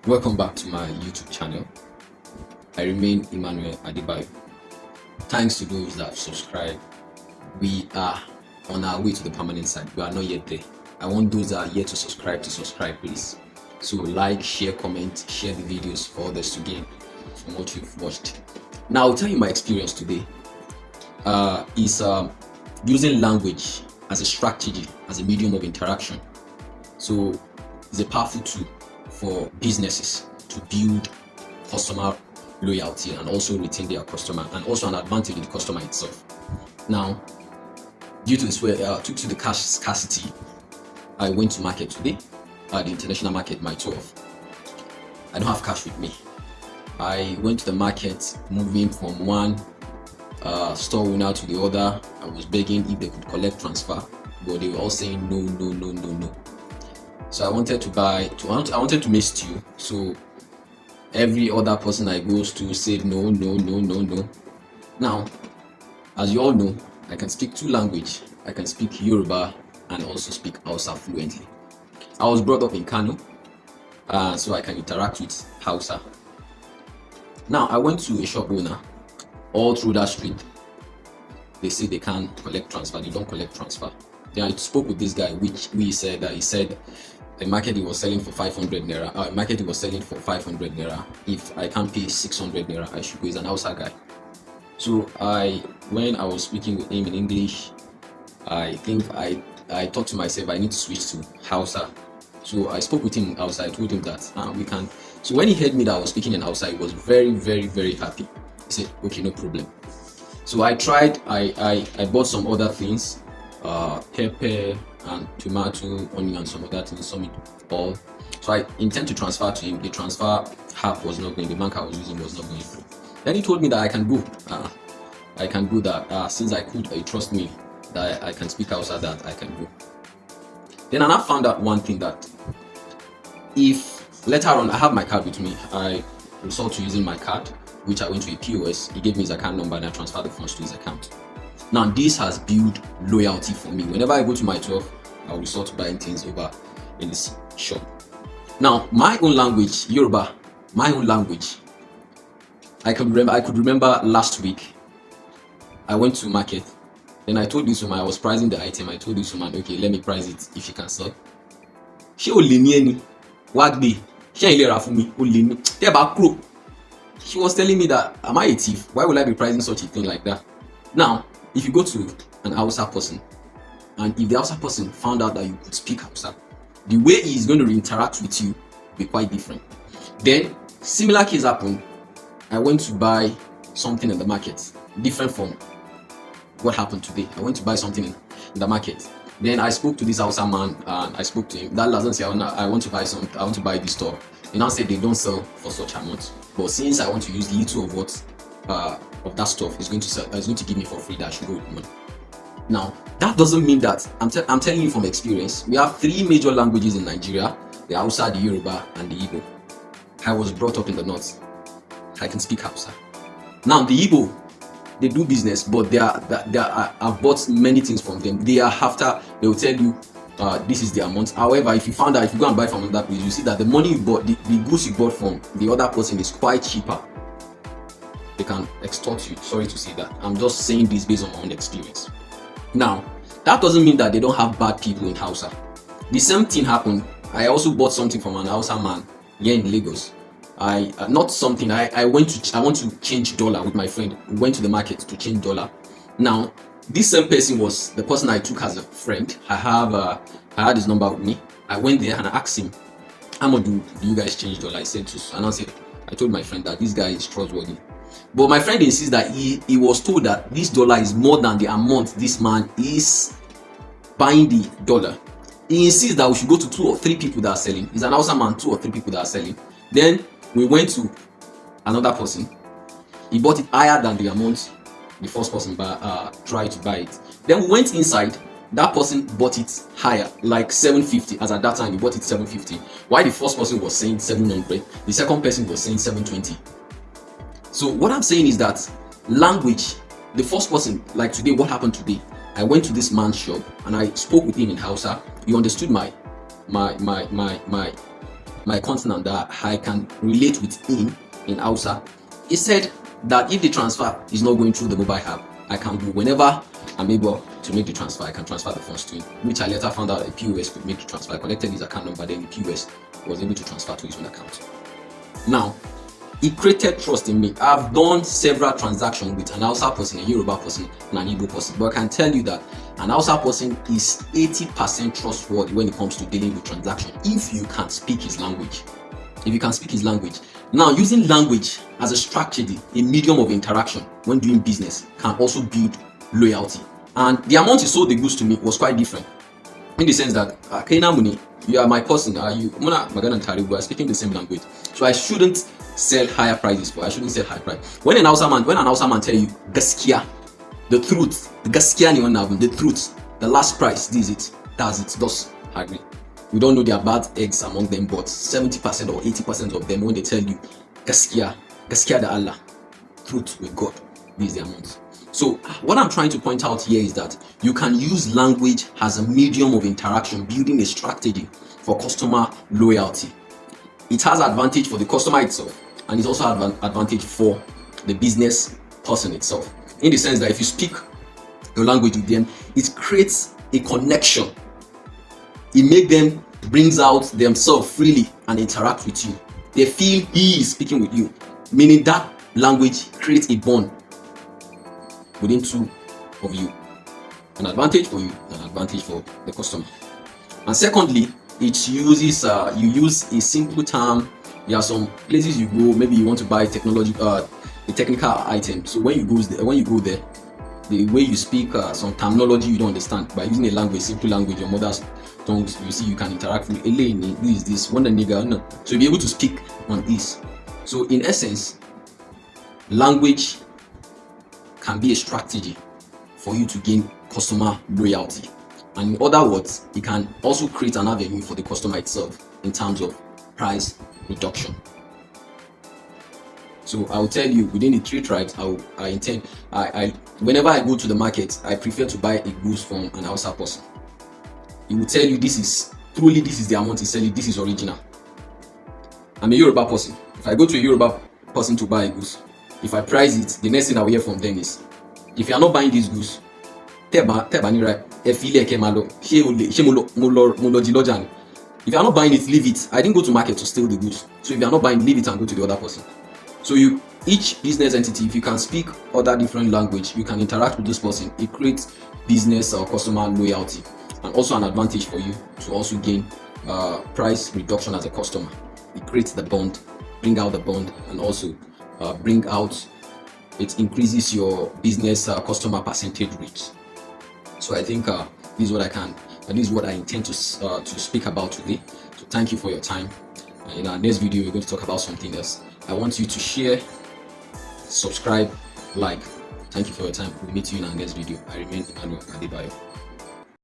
Welcome back to my YouTube channel. I remain Emmanuel Adebayo. Thanks to those that have subscribed. We are on our way to the permanent side. We are not yet there. I want those that are yet to subscribe, please. So like, share, comment, share the videos for others to gain from what you've watched. Now I'll tell you my experience today. Is using language as a strategy, as a medium of interaction. So it's a powerful tool for businesses to build customer loyalty and also retain their customer, and also an advantage in the customer itself. Now, due to this, due to the cash scarcity, I went to market today, the international market, my 12. I don't have cash with me. I went to the market, moving from one store owner to the other. I was begging if they could collect transfer, but they were all saying no. So I wanted to make stew. So every other person I goes to said no. Now, as you all know, I can speak two languages. I can speak Yoruba and also speak Hausa fluently. I was brought up in Kano, so I can interact with Hausa. Now I went to a shop owner. All through that street, they say they can't collect transfer. They don't collect transfer. Then I spoke with this guy, he said the market he was selling for 500 naira. Market he was selling for 500 naira. If I can't pay 600 naira, I should go. He's an Hausa guy. So when I was speaking with him in English, I think I thought to myself, I need to switch to Hausa. So I spoke with him in Hausa. I told him that we can. So when he heard me that I was speaking in Hausa, he was very happy. He said, okay, no problem. So I tried. I bought some other things, pepper and tomato, onion, and some other things, some all. So I intend to transfer to him. The transfer app was not going. The bank I was using was not going through. Then he told me that I can go. I can go. That since I could, he trust me that I can speak outside. That I can go. Then I found out one thing, that if later on I have my card with me, I resort to using my card, which I went to a POS. He gave me his account number and I transferred the funds to his account. Now this has built loyalty for me. Whenever I go to my 12, I will resort to buying things over in this shop. Now my own language, Yoruba, my own language. I could remember last week I went to market. Then I told this woman, I was pricing the item. I told this woman, okay, let me price it if you can sell. She was telling me that, am I a thief? Why would I be pricing such a thing like that? Now, if you go to an Hausa person, and if the Hausa person found out that you could speak Hausa, the way he is going to interact with you will be quite different. Then, similar case happened. I went to buy something in the market, different from what happened today. I went to buy something in the market. Then I spoke to this Hausa man, and I spoke to him. That doesn't say I want to buy something. I want to buy this stuff. He now said they don't sell for such amount. But since I want to use little of what of that stuff is going to sell, is going to give me for free, that I should go with money. Now that doesn't mean that I'm telling you from experience. We have three major languages in Nigeria: the Hausa, the Yoruba, and the Igbo. I was brought up in the north. I can speak Hausa. Now the Igbo, they do business, but I've bought many things from them. They will tell you this is the amount. However, if you found out, if you go and buy from another place, you see that the money you bought, the goods you bought from the other person is quite cheaper. They can extort you. Sorry to say that. I'm just saying this based on my own experience. Now, that doesn't mean that they don't have bad people in Hausa. The same thing happened. I also bought something from an Hausa man here in Lagos. I want to change dollar with my friend. We went to the market to change dollar. Now, this same person was the person I took as a friend. I had his number with me. I went there and I asked him, how much do you guys change dollar? I said I told my friend that this guy is trustworthy. But my friend insists that he was told that this dollar is more than the amount this man is buying the dollar. He insists that we should go to 2 or 3 people that are selling. He's an Hausa man, 2 or 3 people that are selling. Then we went to another person. He bought it higher than the amount the first person tried to buy it. Then we went inside. That person bought it higher, like 750. As at that time, he bought it 750. While the first person was saying 700, the second person was saying 720. So what I'm saying is that language, the first person, like today, what happened today? I went to this man's shop and I spoke with him in Hausa. He understood my my continent that I can relate with him in Hausa. He said that if the transfer is not going through the mobile app, I can go whenever I'm able to make the transfer. I can transfer the funds to him, which I later found out a POS could make the transfer. I collected his account number, then the POS was able to transfer to his own account. Now, he created trust in me. I've done several transactions with an Hausa person, a Yoruba person, and an Igbo person, but I can tell you that an Hausa person is 80% trustworthy when it comes to dealing with transactions if you can speak his language. If you can speak his language. Now, using language as a strategy, a medium of interaction when doing business, can also build loyalty. And the amount he sold the goods to me was quite different, in the sense that Kaina Muni, you are my person, you we are speaking the same language, so I shouldn't sell higher prices for. I shouldn't sell high price. When an Hausa man tell you gaskiya, the truth, the gaskiya ni wannan, the truth, the last price, this is it, that's it, thus agree. We don't know their bad eggs among them, but 70% or 80% of them, when they tell you gaskiya da Allah, truth with God, this is the amount. So what I'm trying to point out here is that you can use language as a medium of interaction, building a strategy for customer loyalty. It has advantage for the customer itself, and it's also advantage for the business person itself, in the sense that if you speak your language with them, it creates a connection. It makes them brings out themselves freely and interact with you. They feel he is speaking with you, meaning that language creates a bond within two of you. An advantage for you, an advantage for the customer. And secondly, it uses you use a simple term. There are some places you go, maybe you want to buy technology, a technical item. So when you go there, the way you speak some terminology you don't understand, by using a language, simple language, your mother's tongue, you see you can interact with Elaine, who is this, one nigga, no. So you'll be able to speak on this. So in essence, language can be a strategy for you to gain customer loyalty. And in other words, it can also create an avenue for the customer itself in terms of price reduction. So I will tell you, within the 3 tribes, whenever I go to the market, I prefer to buy a goods from an Hausa person. He will tell you this is the amount he's selling, this is original. I'm a Yoruba person. If I go to a Yoruba person to buy a goods, if I price it, the next thing I will hear from them is, if you are not buying these goods, if you are not buying it, leave it. I didn't go to market to steal the goods. So if you are not buying, leave it and go to the other person. So each business entity, if you can speak other different language, you can interact with this person. It creates business or customer loyalty, and also an advantage for you to also gain price reduction as a customer. It creates the bond, bring out the bond, and also it increases your business customer percentage rate. So I think this is what I intend to speak about today. So thank you for your time. In our next video, we're going to talk about something else. I want you to share, subscribe, like. Thank you for your time. We'll meet you in our next video. I remain Emmanuel Adebayo.